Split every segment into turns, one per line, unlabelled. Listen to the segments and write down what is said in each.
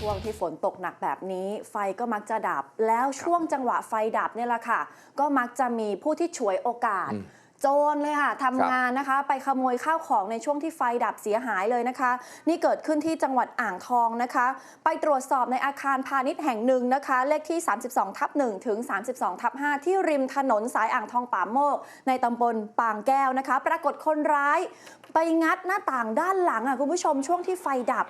ช่วงที่ฝนตกหนักแบบนี้ไฟก็มักจะดับแล้วช่วงจังหวะไฟดับเนี่ยแหละค่ะก็มักจะมีผู้ที่ฉวยโอกาสโจรเลยค่ะทำงานนะคะไปขโมยข้าวของในช่วงที่ไฟดับเสียหายเลยนะคะนี่เกิดขึ้นที่จังหวัดอ่างทองนะคะไปตรวจสอบในอาคารพาณิชย์แห่งหนึ่งนะคะเลขที่ 32/1 ถึง 32/5 ที่ริมถนนสายอ่างทองป่าโมกในตำบลปางแก้วนะคะปรากฏคนร้ายไปงัดหน้าต่างด้านหลังคุณผู้ชมช่วงที่ไฟดับ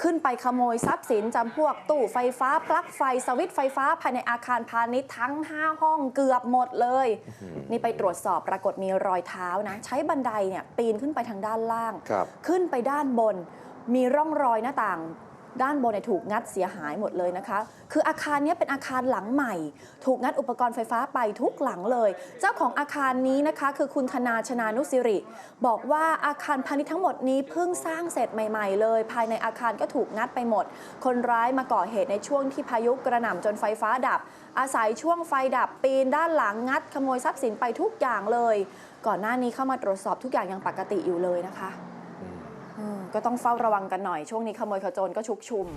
ขึ้นไปขโมยทรัพย์สินจำพวกตู้ไฟฟ้าปลั๊กไฟสวิตช์ไฟฟ้าภายในอาคารพาณิชย์ทั้ง5ห้องเกือบหมดเลยนี่ไปตรวจสอบปรากฏมีรอยเท้านะใช้บันไดเนี่ยปีนขึ้นไปทางด้านล่างขึ้นไปด้านบนมีร่องรอยหน้าต่างด้านบนถูกงัดเสียหายหมดเลยนะคะคืออาคารนี้เป็นอาคารหลังใหม่ถูกงัดอุปกรณ์ไฟฟ้าไปทุกหลังเลยเจ้าของอาคารนี้นะคะคือคุณธนาชนานุสิริบอกว่าอาคารพาณิชย์ทั้งหมดนี้เพิ่งสร้างเสร็จใหม่ๆเลยภายในอาคารก็ถูกงัดไปหมดคนร้ายมาก่อเหตุในช่วงที่พายุกระหน่ำจนไฟฟ้าดับอาศัยช่วงไฟดับปีนด้านหลังงัดขโมยทรัพย์สินไปทุกอย่างเลยก่อนหน้านี้เข้ามาตรวจสอบทุกอย่างยังปกติอยู่เลยนะคะก็ต้องเฝ้าระวังกันหน่อยช่วงนี้ขโมยขโจรก็ชุกชุม